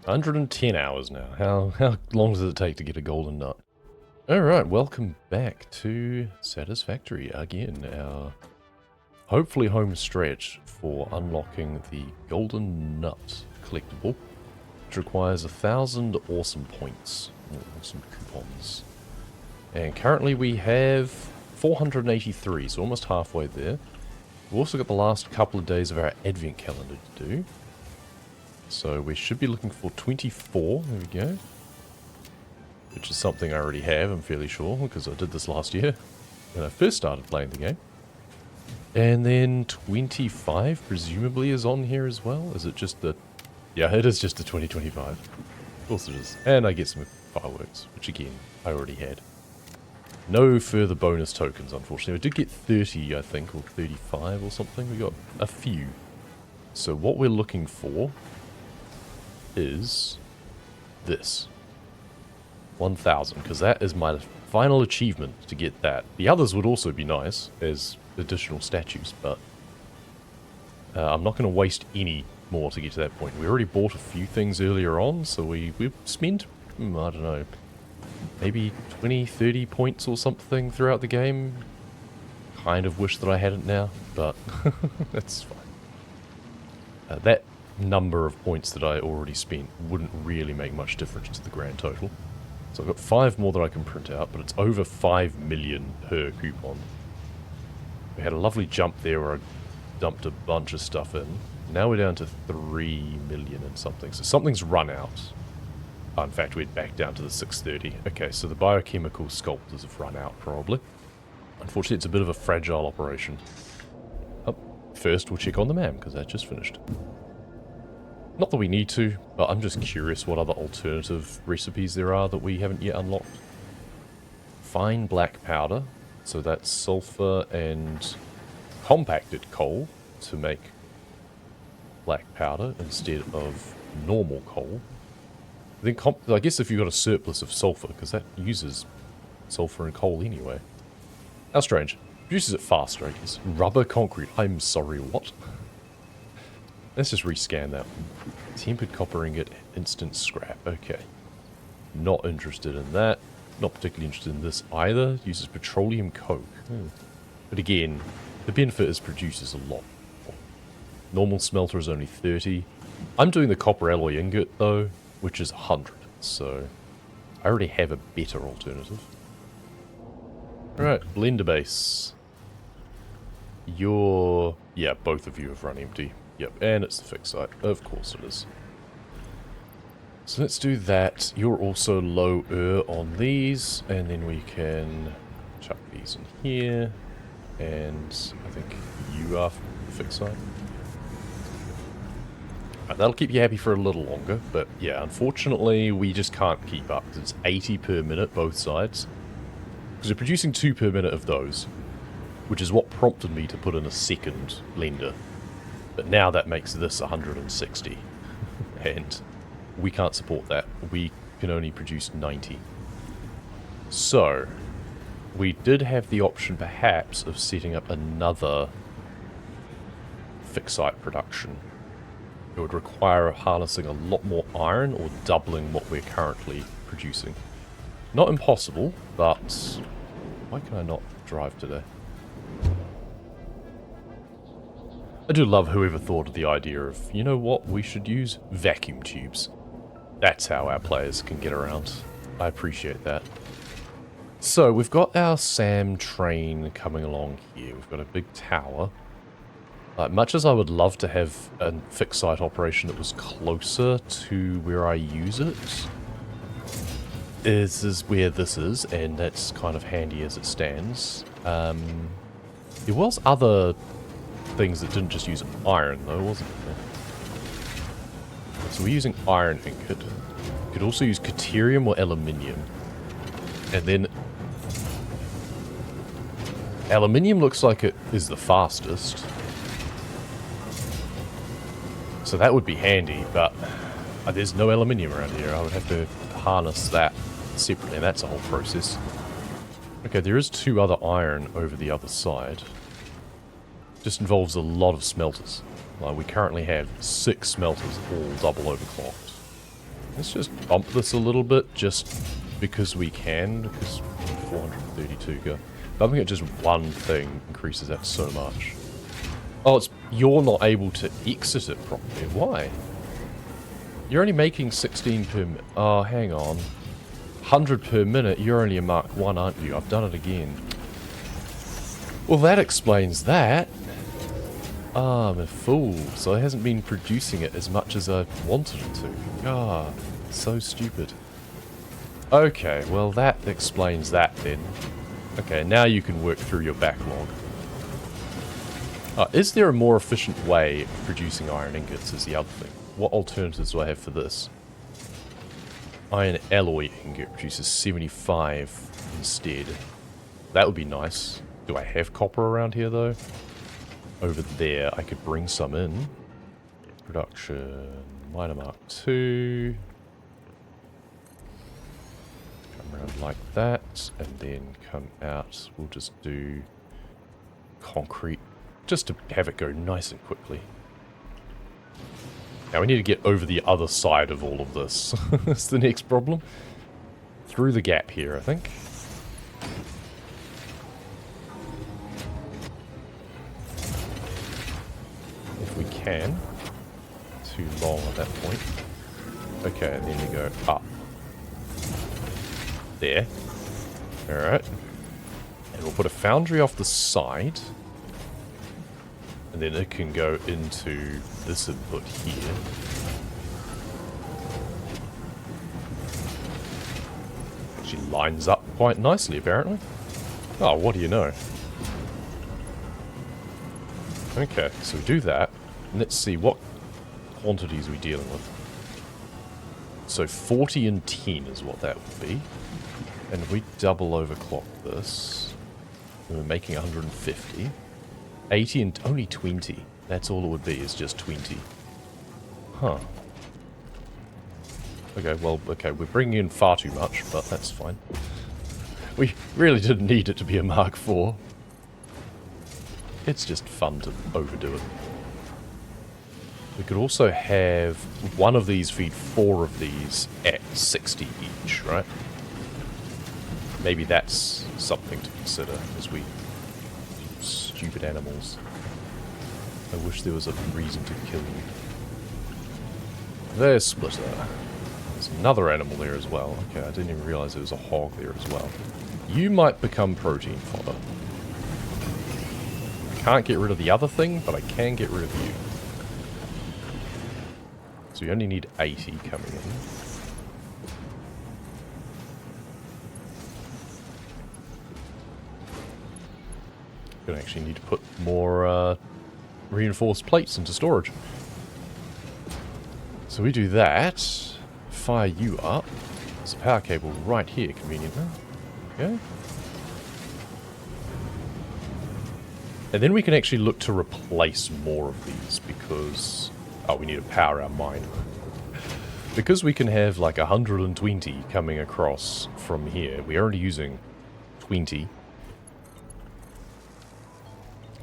110 hours now. How long does it take to get a golden nut? Alright, welcome back to Satisfactory again, our hopefully home stretch for unlocking the golden nut collectible, which requires 1,000 awesome points, or awesome coupons. And currently we have 483, so almost halfway there. We've also got the last couple of days of our advent calendar to do. So we should be looking for 24, there we go. Which is something I already have, I'm fairly sure, because I did this last year when I first started playing the game. And then 25 presumably is on here as well. Is it just the... Yeah, it is just the 2025. Of course it is. And I get some fireworks, which again, I already had. No further bonus tokens, unfortunately. I did get 30, I think, or 35 or something. We got a few. So what we're looking for is this. 1,000, because that is my final achievement to get that. The others would also be nice as additional statues, but I'm not going to waste any more to get to that point. We already bought a few things earlier on, so we spent, I don't know, maybe 20, 30 points or something throughout the game. Kind of wish that I hadn't now, but that's fine. That number of points that I already spent wouldn't really make much difference to the grand total. So I've got 5 more that I can print out, but it's over 5 million per coupon. We had a lovely jump there where I dumped a bunch of stuff in. Now we're down to 3 million and something. So something's run out. Oh, in fact, we're back down to the 630. Okay, so the Biochemical Sculptors have run out, probably. Unfortunately, it's a bit of a fragile operation. Oh, first we'll check on the MAM, because that just finished. Not that we need to, but I'm just curious what other alternative recipes there are that we haven't yet unlocked. Fine black powder, so that's sulfur and compacted coal to make black powder instead of normal coal. Then I guess if you've got a surplus of sulfur, because that uses sulfur and coal anyway. How strange. Produces it faster, I guess. Rubber concrete. I'm sorry, what? Let's just rescan that one. Tempered copper ingot, instant scrap. Okay. Not interested in that. Not particularly interested in this either. Uses petroleum coke. But again, the benefit is produces a lot. Normal smelter is only 30. I'm doing the copper alloy ingot though, which is 100. So I already have a better alternative. Alright, blender base. Yeah, both of you have run empty. Yep, and it's the Ficsite. Of course it is. So let's do that. You're also lower on these, and then we can chuck these in here. And I think you are Ficsite. Right, that'll keep you happy for a little longer, but yeah, unfortunately we just can't keep up. It's 80 per minute, both sides. Because we're producing 2 per minute of those, which is what prompted me to put in a second blender. But now that makes this 160, and we can't support that. We can only produce 90. So, we did have the option perhaps of setting up another Ficsite production. It would require harnessing a lot more iron or doubling what we're currently producing. Not impossible, but why can I not drive today? I do love whoever thought of the idea of, you know what, we should use vacuum tubes. That's how our players can get around. I appreciate that. So, we've got our SAM train coming along here. We've got a big tower. Much as I would love to have a Ficsite operation that was closer to where I use it, this is where this is, and that's kind of handy as it stands. There was other things that didn't just use iron though, wasn't there? So we're using iron ingot. You could also use deuterium or aluminium. And then aluminium looks like it is the fastest. So that would be handy, but there's no aluminium around here. I would have to harness that separately, and that's a whole process. Okay, there is 2 other iron over the other side. Just involves a lot of smelters. We currently have 6 smelters, all double overclocked. Let's just bump this a little bit, just because we can, because 432 go. Bumping it just one thing increases that so much. Oh, you're not able to exit it properly. Why? You're only making 16 per minute. Oh, hang on. 100 per minute, you're only a Mark 1, aren't you? I've done it again. Well, that explains that. Ah, I'm a fool. So it hasn't been producing it as much as I wanted it to. Ah, so stupid. Okay, well that explains that then. Okay, now you can work through your backlog. Is there a more efficient way of producing iron ingots is the other thing. What alternatives do I have for this? Iron alloy ingot produces 75 instead. That would be nice. Do I have copper around here though? Over there, I could bring some in. Production, miner mark 2. Come around like that, and then come out. We'll just do concrete, just to have it go nice and quickly. Now we need to get over the other side of all of this. That's the next problem. Through the gap here, I think. If we can. Too long at that point. Okay, and then you go up. There. Alright. And we'll put a foundry off the side. And then it can go into this input here. Actually lines up quite nicely, apparently. Oh, what do you know? Okay, so we do that. And let's see, what quantities are we dealing with? So 40 and 10 is what that would be. And if we double overclock this, then we're making 150. 80 and only 20. That's all it would be, is just 20. Huh. Okay, well, okay, we're bringing in far too much, but that's fine. We really didn't need it to be a Mark IV. It's just fun to overdo it. We could also have one of these feed 4 of these at 60 each, right? Maybe that's something to consider as we... Stupid animals. I wish there was a reason to kill you. There's Splitter. There's another animal there as well. Okay, I didn't even realize there was a hog there as well. You might become protein fodder. I can't get rid of the other thing, but I can get rid of you. So you only need 80 coming in. Gonna actually need to put more reinforced plates into storage. So we do that. Fire you up. There's a power cable right here, conveniently. Okay. And then we can actually look to replace more of these because... Oh, we need to power our mine. Because we can have like 120 coming across from here. We're already using 20.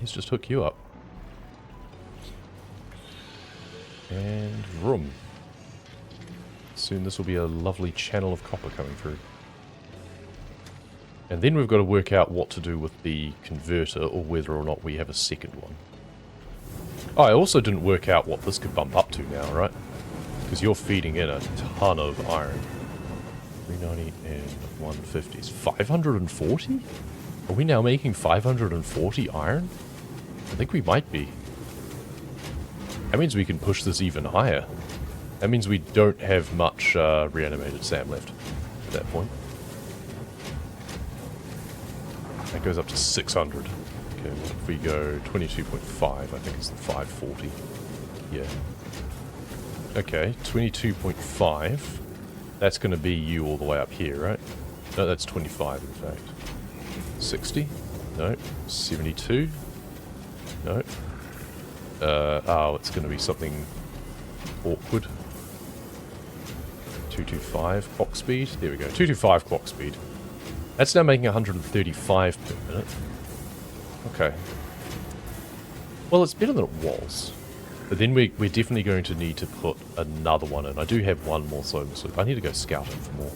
Let's just hook you up. And room. Soon this will be a lovely channel of copper coming through. And then we've got to work out what to do with the converter or whether or not we have a second one. Oh, I also didn't work out what this could bump up to now, right? Because you're feeding in a ton of iron. 390 and 150 is 540? Are we now making 540 iron? I think we might be. That means we can push this even higher. That means we don't have much reanimated SAM left at that point. That goes up to 600. Okay, well, if we go 22.5, I think it's the 540. Yeah. Okay, 22.5. That's going to be you all the way up here, right? No, that's 25 in fact. 60? No. 72? No. Oh, it's going to be something awkward. 225 clock speed. There we go. 225 clock speed. That's now making 135 per minute. Okay. Well, it's better than it was. But then we're definitely going to need to put another one in. I do have one more solar slip. I need to go scouting for more.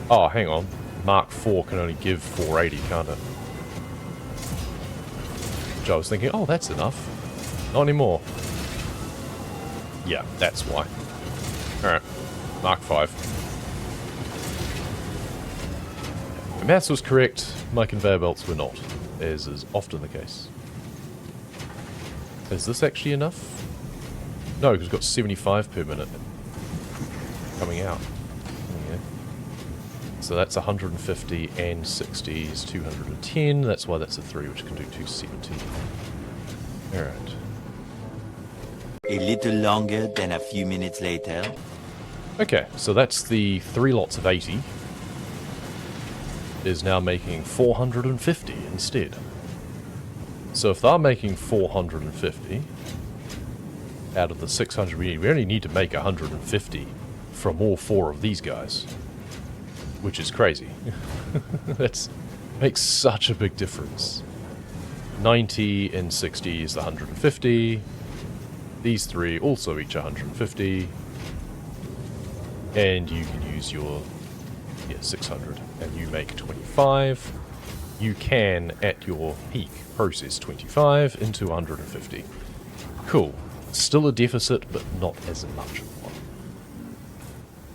Oh, hang on. Mark 4 can only give 480, can't it? Which I was thinking, oh, that's enough. Not anymore. Yeah, that's why. Alright. Mark 5. The maths was correct. My conveyor belts were not, as is often the case. Is this actually enough? No, because we've got 75 per minute coming out. Yeah. So that's 150 and 60 is 210. That's why that's a 3, which can do 270. Alright. A little longer than a few minutes later. Okay, so that's the 3 lots of 80. Is now making 450 instead. So if they're making 450 out of the 600 we only need to make 150 from all 4 of these guys. Which is crazy. That makes such a big difference. 90 and 60 is the 150. These 3 also each 150. And you can use your 600 and you make 25. You can, at your peak, process 25 into 150. Cool. Still a deficit, but not as much of one.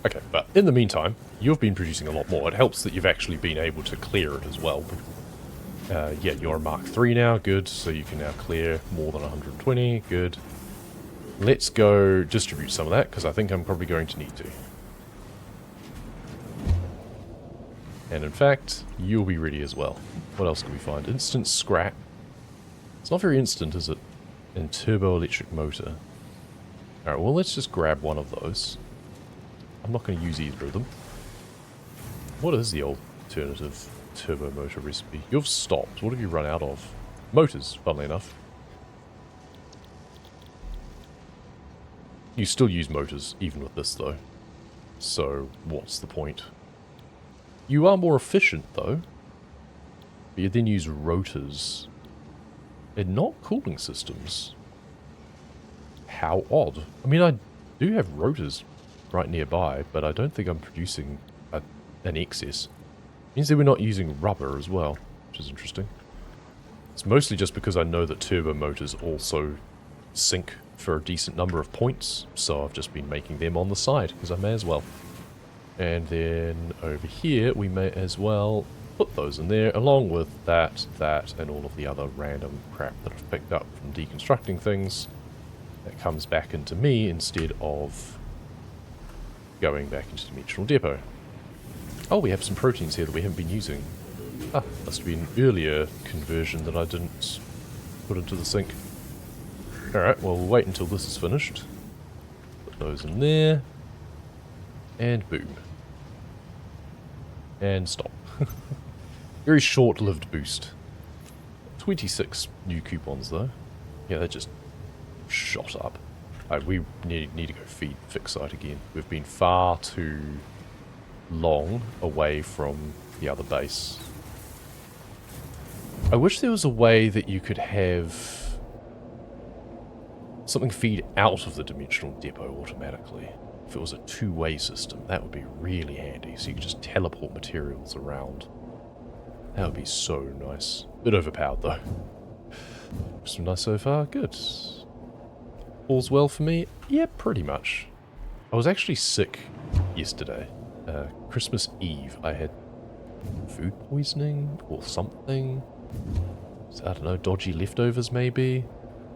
Okay, but in the meantime, you've been producing a lot more. It helps that you've actually been able to clear it as well. Yeah, you're a Mark 3 now, good. So you can now clear more than 120, good. Let's go distribute some of that, because I think I'm probably going to need to. And in fact, you'll be ready as well. What else can we find? Instant scrap. It's not very instant, is it? And turbo electric motor. Alright, well let's just grab one of those. I'm not going to use either of them. What is the alternative turbo motor recipe? You've stopped. What have you run out of? Motors, funnily enough. You still use motors, even with this though. So, what's the point? You are more efficient, though. But you then use rotors. And not cooling systems. How odd. I mean, I do have rotors right nearby, but I don't think I'm producing an excess. Means that we're not using rubber as well, which is interesting. It's mostly just because I know that turbo motors also sink for a decent number of points, so I've just been making them on the side, because I may as well. And then over here, we may as well put those in there, along with that, and all of the other random crap that I've picked up from deconstructing things. That comes back into me instead of going back into the dimensional depot. Oh, we have some proteins here that we haven't been using. Ah, must have been an earlier conversion that I didn't put into the sink. Alright, well, we'll wait until this is finished. Put those in there. And boom. And stop. Very short-lived boost. 26 new coupons, though. Yeah, that just shot up. We need to go feed Ficsite again. We've been far too long away from the other base. I wish there was a way that you could have something feed out of the dimensional depot automatically. If it was a two-way system, that would be really handy. So you could just teleport materials around. That would be so nice. Bit overpowered, though. Some nice so far. Good. All's well for me? Yeah, pretty much. I was actually sick yesterday. Christmas Eve, I had food poisoning or something. I don't know, dodgy leftovers maybe.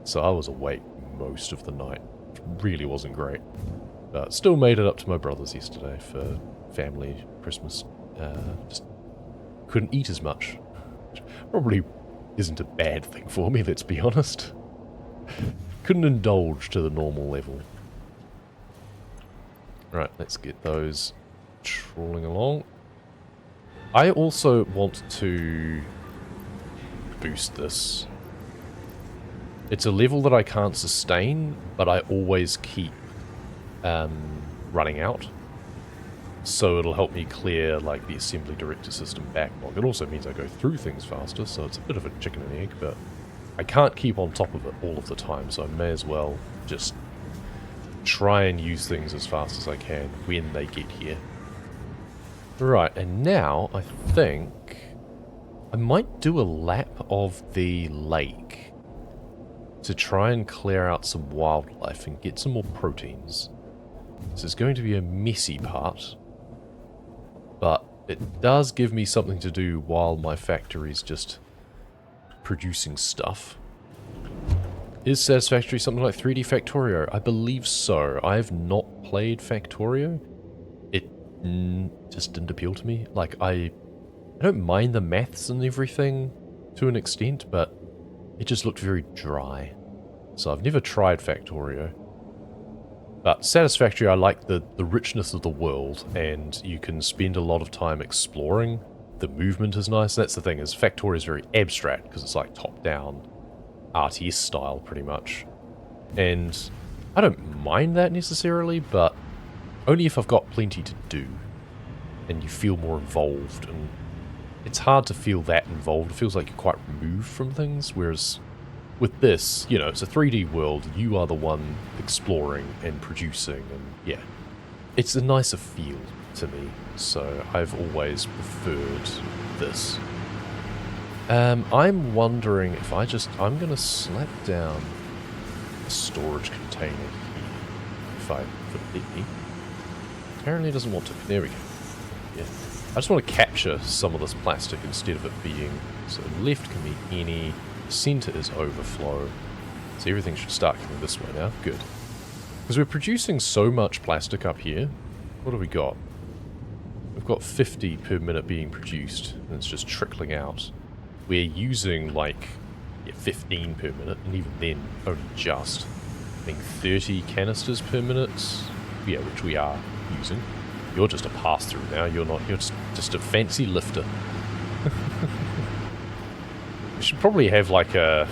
So I was awake most of the night. It really wasn't great. But still made it up to my brother's yesterday for family Christmas. Just couldn't eat as much. Which probably isn't a bad thing for me, let's be honest. Couldn't indulge to the normal level. Right, let's get those trawling along. I also want to boost this. It's a level that I can't sustain, but I always keep running out. So it'll help me clear like the assembly director system backlog. It also means I go through things faster, so it's a bit of a chicken and egg, but I can't keep on top of it all of the time, so I may as well just try and use things as fast as I can when they get here. Right, and now I think I might do a lap of the lake to try and clear out some wildlife and get some more proteins. This is going to be a messy part, but it does give me something to do while my factory's just producing stuff. Is Satisfactory something like 3D Factorio? I believe so. I have not played Factorio. It just didn't appeal to me. Like, I don't mind the maths and everything to an extent, but it just looked very dry. So I've never tried Factorio. But Satisfactory, I like the richness of the world, and you can spend a lot of time exploring. The movement is nice. That's the thing, is Factorio is very abstract, because it's like top-down RTS style, pretty much. And I don't mind that necessarily, but only if I've got plenty to do, and you feel more involved. And it's hard to feel that involved. It feels like you're quite removed from things, whereas with this, you know, it's a 3D world, you are the one exploring and producing, and yeah, it's a nicer feel to me, so I've always preferred this. I'm wondering if I'm going to slap down a storage container here, if I could let me. Apparently it doesn't want to. There we go. Yeah. I just want to capture some of this plastic instead of it being, so left can be any, center is overflow, so everything should start coming this way now. Good. Because we're producing so much plastic up here. What have we got? We've got 50 per minute being produced, and it's just trickling out. We're using like 15 per minute, and even then only just. I think 30 canisters per minute, yeah, which we are using. You're just a pass-through now, you're not, you're just a fancy lifter. We should probably have like a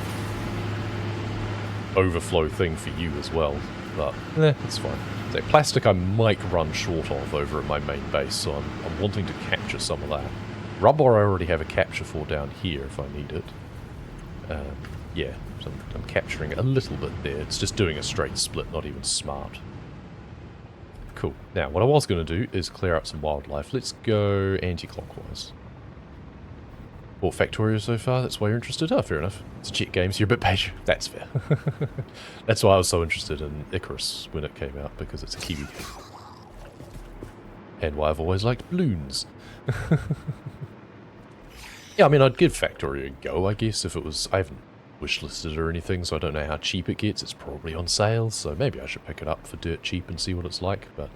overflow thing for you as well, but it's fine. So plastic I might run short of over at my main base, so I'm wanting to capture some of that. Rubber I already have a capture for down here if I need it. Yeah, so I'm capturing a little bit there. It's just doing a straight split, not even smart. Cool. Now, what I was going to do is clear up some wildlife. Let's go anti-clockwise. Bought Factorio so far, that's why you're interested? Oh, fair enough. It's a cheat game, so you're a bit patient. That's fair. That's why I was so interested in Icarus when it came out, because it's a Kiwi game. And why I've always liked balloons. Yeah, I mean, I'd give Factorio a go, I guess, if it was... I haven't wishlisted it or anything, so I don't know how cheap it gets. It's probably on sale, so maybe I should pick it up for dirt cheap and see what it's like, but...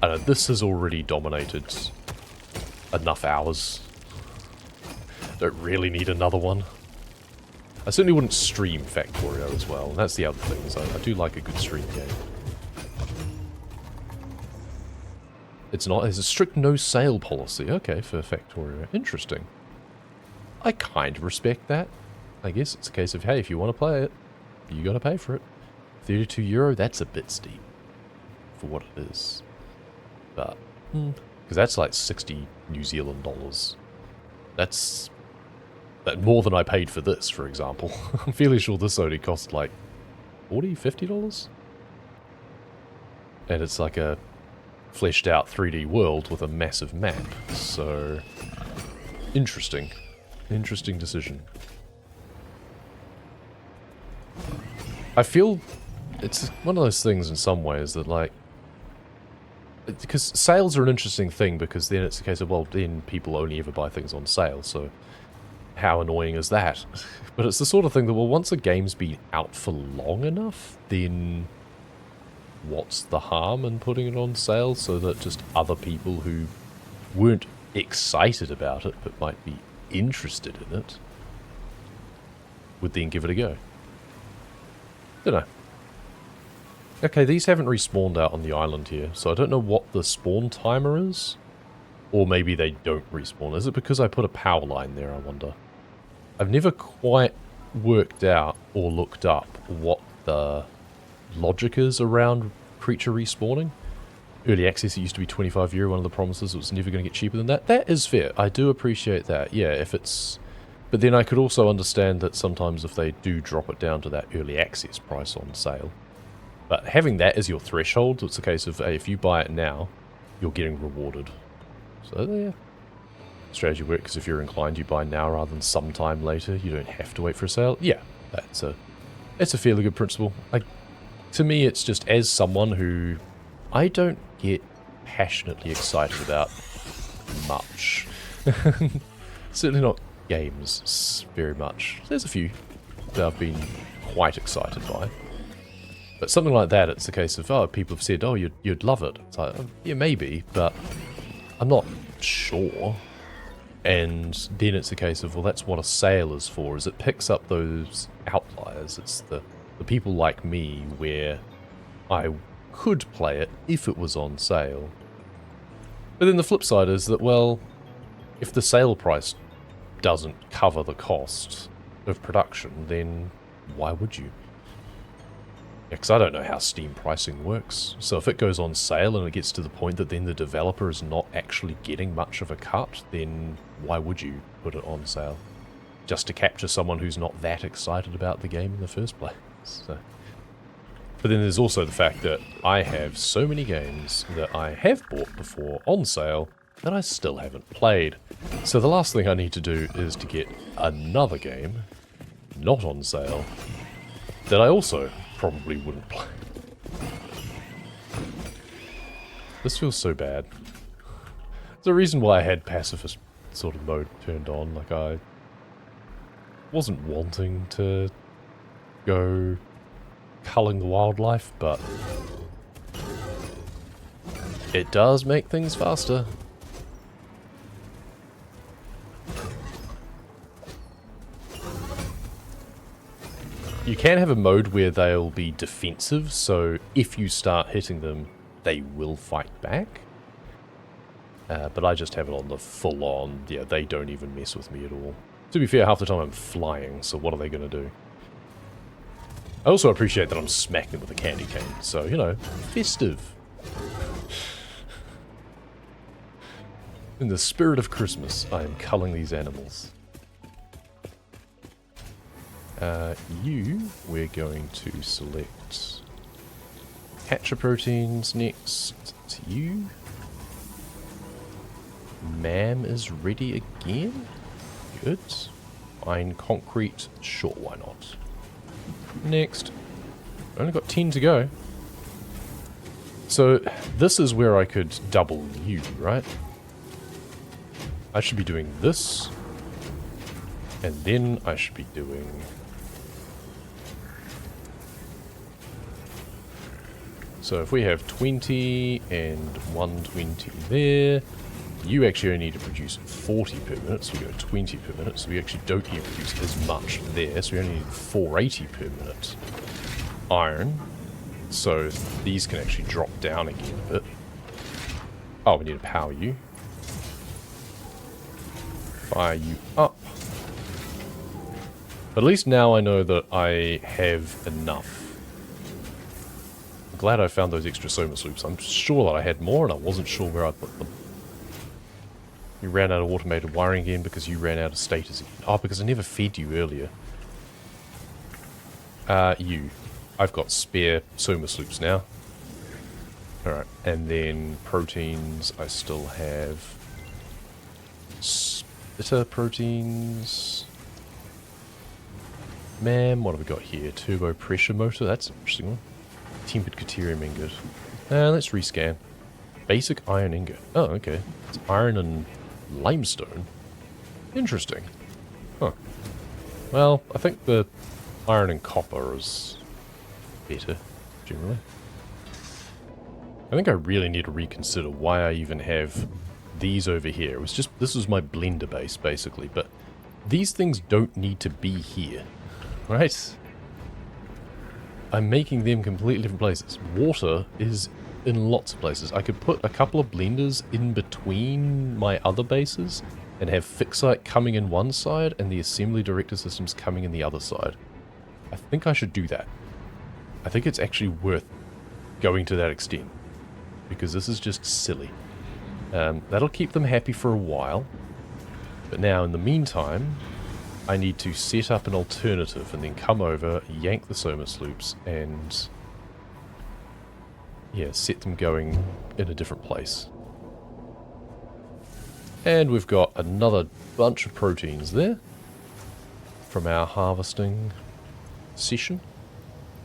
I don't know, this has already dominated enough hours. Don't really need another one. I certainly wouldn't stream Factorio as well, and that's the other thing, is I do like a good stream game. It's not, there's a strict no sale policy, okay, for Factorio. Interesting. I kind of respect that. I guess it's a case of, hey, if you want to play it, you gotta pay for it. €32, that's a bit steep for what it is. But, because that's like 60 New Zealand dollars. That's more than I paid for this, for example. I'm fairly sure this only cost like $40, $50? And it's like a fleshed out 3D world with a massive map. So, interesting. Interesting decision. I feel it's one of those things in some ways that, like, because sales are an interesting thing, because then it's a case of, well, then people only ever buy things on sale, so how annoying is that? But it's the sort of thing that, well, once a game's been out for long enough, then what's the harm in putting it on sale so that just other people who weren't excited about it but might be interested in it would then give it a go? Don't know. Okay, these haven't respawned out on the island here, so I don't know what the spawn timer is. Or maybe they don't respawn. Is it because I put a power line there, I wonder? I've never quite worked out or looked up what the logic is around creature respawning. Early access, it used to be €25. One of the promises, it was never going to get cheaper than that. That is fair. I do appreciate that. Yeah, if it's... But then I could also understand that sometimes if they do drop it down to that early access price on sale. But having that as your threshold, it's a case of, hey, if you buy it now, you're getting rewarded. So, yeah. Strategy work, because if you're inclined, you buy now rather than sometime later. You don't have to wait for a sale. Yeah, it's a fairly good principle. To me, it's just as someone who I don't get passionately excited about much. Certainly not games very much. There's a few that I've been quite excited by. But something like that, it's a case of, oh, people have said, oh, you'd love it. It's like, yeah, maybe, but I'm not sure. And then it's a case of, well, that's what a sale is for, is it picks up those outliers. It's the people like me where I could play it if it was on sale. But then the flip side is that, well, if the sale price doesn't cover the cost of production, then why would you? Because I don't know how Steam pricing works. So if it goes on sale and it gets to the point that then the developer is not actually getting much of a cut, then why would you put it on sale? Just to capture someone who's not that excited about the game in the first place. So. But then there's also the fact that I have so many games that I have bought before on sale that I still haven't played. So the last thing I need to do is to get another game, not on sale, that I also probably wouldn't play. This feels so bad. There's a reason why I had pacifist sort of mode turned on. Like, I wasn't wanting to go culling the wildlife, but it does make things faster. You can have a mode where they'll be defensive, so if you start hitting them, they will fight back. But I just have it on the full-on, yeah, they don't even mess with me at all. To be fair, half the time I'm flying, so what are they going to do? I also appreciate that I'm smacking them with a candy cane, so, you know, festive. In the spirit of Christmas, I am culling these animals. We're going to select Hatcher Proteins next to you. MAM is ready again. Good. Fine concrete, sure, why not? Next. Only got 10 to go. So, this is where I could double you, right? I should be doing this. And then I should be doing... So if we have 20 and 120 there, you actually only need to produce 40 per minute, so we go 20 per minute, so we actually don't need to produce as much there, so we only need 480 per minute iron, so these can actually drop down again a bit. Oh, we need to power you. Fire you up. But at least now I know that I have enough. I'm glad I found those extra Somas loops. I'm sure that I had more and I wasn't sure where I put them. You ran out of automated wiring again because you ran out of status again. Oh, because I never fed you earlier. I've got spare Somas loops now. Alright, and then proteins, I still have splitter proteins. MAM, what have we got here? Turbo pressure motor, that's an interesting one. Tempered Caterium ingot. Let's rescan. Basic iron ingot. Oh, okay. It's iron and limestone. Interesting. Huh. Well, I think the iron and copper is better, generally. I think I really need to reconsider why I even have these over here. It was just, this is my blender base, basically, but these things don't need to be here, right? I'm making them completely different places. Water is in lots of places. I could put a couple of blenders in between my other bases and have Ficsite coming in one side and the assembly director systems coming in the other side. I think I should do that. I think it's actually worth going to that extent, because this is just silly. That'll keep them happy for a while, but now in the meantime, I need to set up an alternative and then come over, yank the Somas loops, and yeah, set them going in a different place. And we've got another bunch of proteins there from our harvesting session.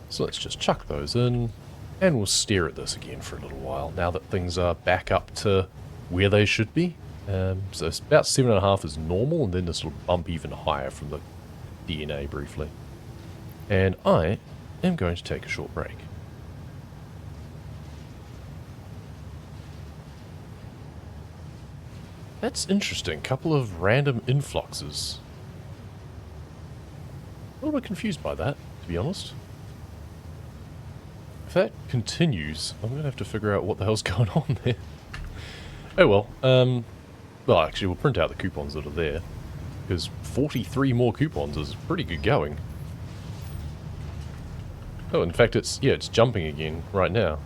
So let's just chuck those in, and we'll stare at this again for a little while, now that things are back up to where they should be. So it's about 7.5 is normal, and then this will bump even higher from the DNA briefly. And I am going to take a short break. That's interesting. Couple of random influxes. A little bit confused by that, to be honest. If that continues, I'm going to have to figure out what the hell's going on there. Oh well. Well, actually, we'll print out the coupons that are there, because 43 more coupons is pretty good going. Oh, in fact, it's jumping again right now.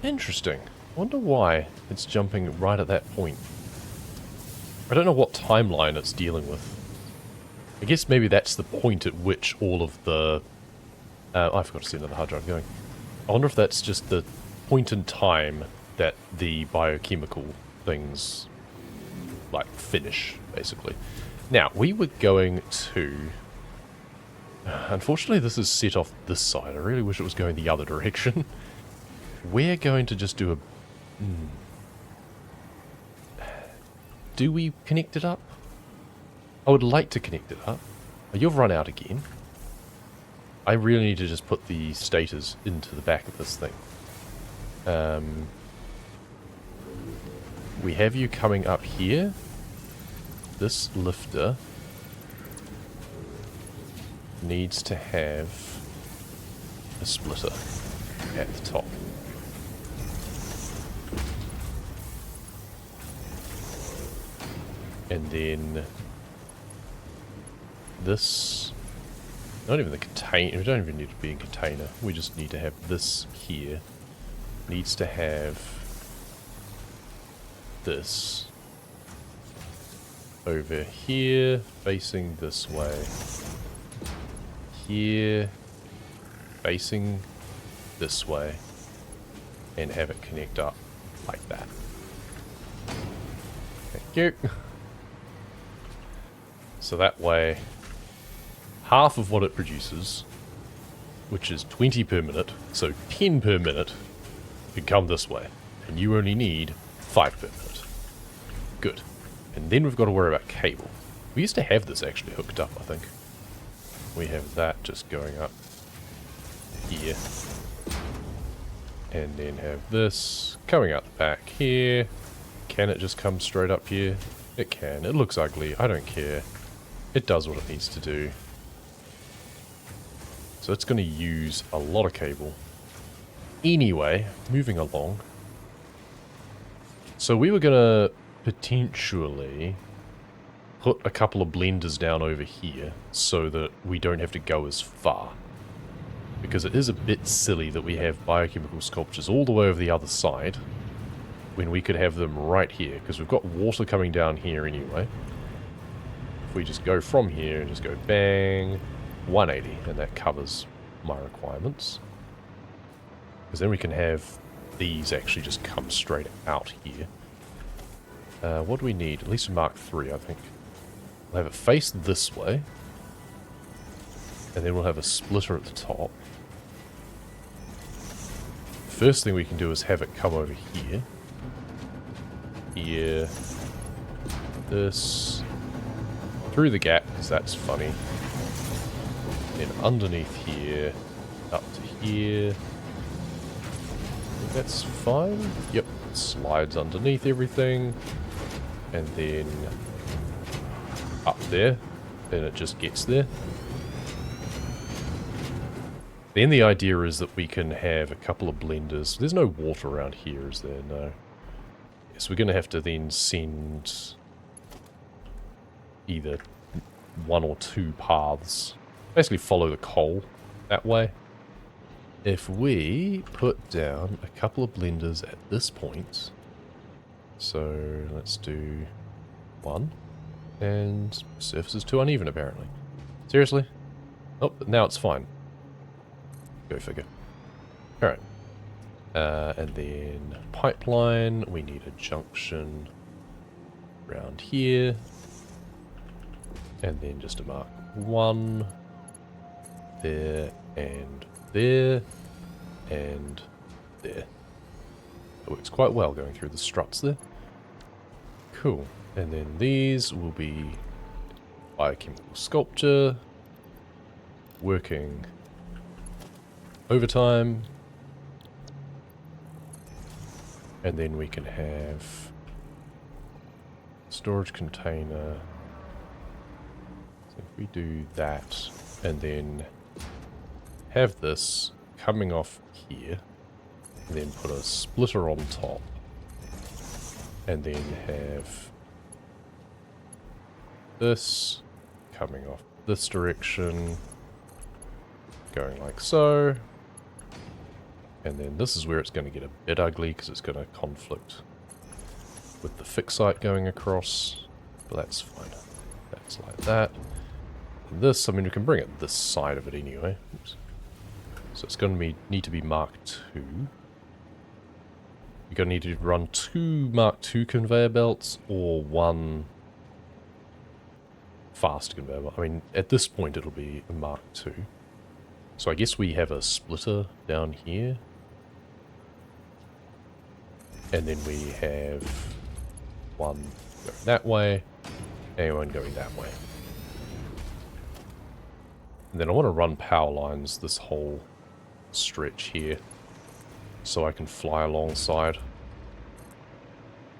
Interesting. Wonder why it's jumping right at that point. I don't know what timeline it's dealing with. I guess maybe that's the point at which all of the... I forgot to see another hard drive going. I wonder if that's just the point in time that the biochemical things, like, finish, basically. Now, we were going to... Unfortunately, this is set off this side. I really wish it was going the other direction. We're going to just do a... Do we connect it up? I would like to connect it up. Oh, you've run out again. I really need to just put the stators into the back of this thing. We have you coming up here. This lifter needs to have a splitter at the top. And then this, not even the container, we don't even need to be in container, we just need to have this here, needs to have this over here, facing this way, here, facing this way, and have it connect up like that. Thank you. So that way, half of what it produces, which is 20 per minute, so 10 per minute, can come this way. And you only need 5 per minute. Good. And then we've got to worry about cable. We used to have this actually hooked up, I think. We have that just going up here. And then have this coming out the back here. Can it just come straight up here? It can. It looks ugly. I don't care. It does what it needs to do. So it's going to use a lot of cable. Anyway, moving along. So we were going to potentially put a couple of blenders down over here so that we don't have to go as far. Because it is a bit silly that we have biochemical sculptures all the way over the other side when we could have them right here, because we've got water coming down here anyway. If we just go from here and just go bang, 180, and that covers my requirements. Because then we can have these actually just come straight out here. What do we need? At least in Mark III, I think. We'll have it face this way. And then we'll have a splitter at the top. First thing we can do is have it come over here. Here. This. Through the gap, because that's funny. Then underneath here, up to here. I think that's fine. Yep, slides underneath everything. And then up there. Then it just gets there. Then the idea is that we can have a couple of blenders. There's no water around here, is there? No. So we're going to have to then send either 1 or 2 paths. Basically follow the coal that way. If we put down a couple of blenders at this point. So let's do 1 And surface is too uneven, apparently. Seriously? Oh, now it's fine. Go figure. Alright. And then pipeline. We need a junction around here. And then just a mark 1. There, and there, and there. It works quite well going through the struts there. Cool. And then these will be Biochemical Sculptor, working overtime, and then we can have storage container. So if we do that, and then have this coming off here, and then put a splitter on top, and then have this coming off this direction, going like so, and then this is where it's going to get a bit ugly because it's going to conflict with the Ficsite going across, but that's fine. That's like that. And this, I mean, we can bring it this side of it anyway. Oops. So it's going to need to be Mark II. You're going to need to run 2 Mark II conveyor belts or 1 fast conveyor belt. I mean, at this point it'll be a Mark II. So I guess we have a splitter down here. And then we have one going that way, and one going that way. And then I want to run power lines this whole stretch here, so I can fly alongside.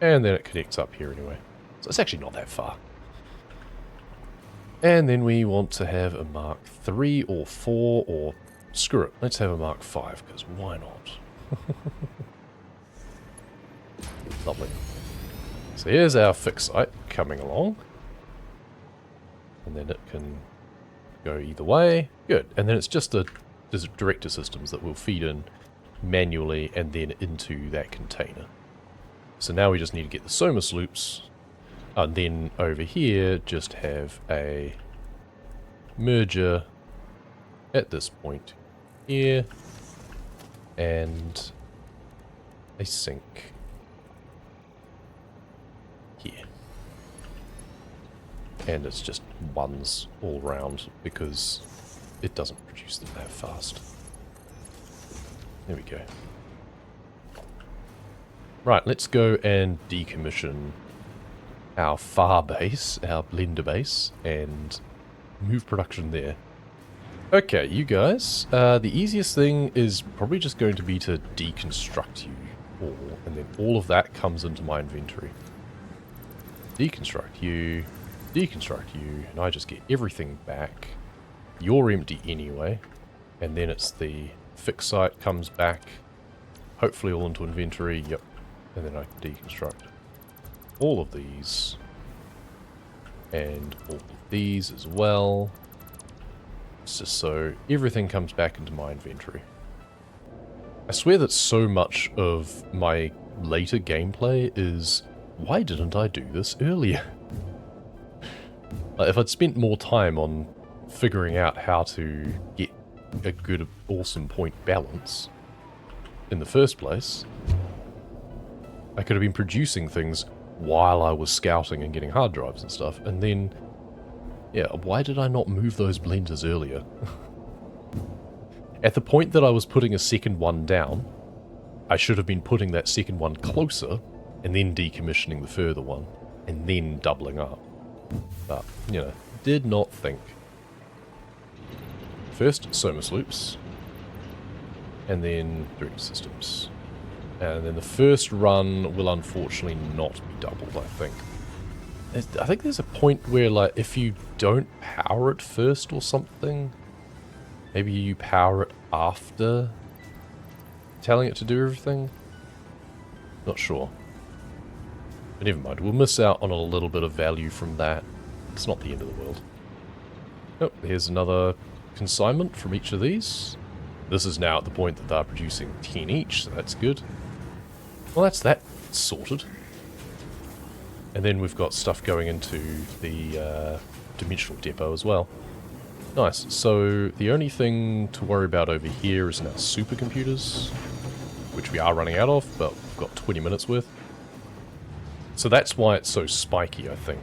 And then it connects up here anyway. So it's actually not that far. And then we want to have a Mark III or 4 or... Screw it, let's have a Mark V, because why not? Lovely. So here's our Ficsite coming along. And then it can go either way. Good. And then it's just the director systems that will feed in manually and then into that container. So now we just need to get the Somas loops. And then over here, just have a merger at this point here. And a sink here. And it's just ones all round because it doesn't produce them that fast. There we go. Right, let's go and decommission our FAR base, our blender base, and move production there. Okay, you guys, the easiest thing is probably just going to be to deconstruct you all, and then all of that comes into my inventory. Deconstruct you, and I just get everything back. You're empty anyway, and then it's the Ficsite comes back, hopefully all into inventory, yep, and then I can deconstruct all of these, and all of these as well, just so everything comes back into my inventory. I swear that so much of my later gameplay is, why didn't I do this earlier? Like, if I'd spent more time on figuring out how to get a good, awesome point balance in the first place, I could have been producing things while I was scouting and getting hard drives and stuff, and then, yeah, why did I not move those blenders earlier? At the point that I was putting a second one down, I should have been putting that second one closer, and then decommissioning the further one, and then doubling up. But, you know, did not think. First, Somas loops, and then direct systems. And then the first run will unfortunately not be doubled, I think. I think there's a point where, like, if you don't power it first or something, maybe you power it after telling it to do everything? Not sure. But never mind, we'll miss out on a little bit of value from that. It's not the end of the world. Oh, here's another consignment from each of these. This is now at the point that they're producing 10 each, so that's good. Well, that's that sorted. And then we've got stuff going into the dimensional depot as well. Nice. So the only thing to worry about over here is now supercomputers, which we are running out of, but we've got 20 minutes worth. So that's why it's so spiky, I think.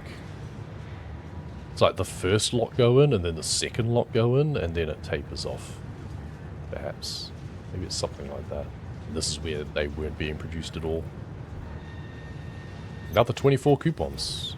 It's like the first lot go in, and then the second lot go in, and then it tapers off. Perhaps. Maybe it's something like that. This is where they weren't being produced at all. Another 24 coupons.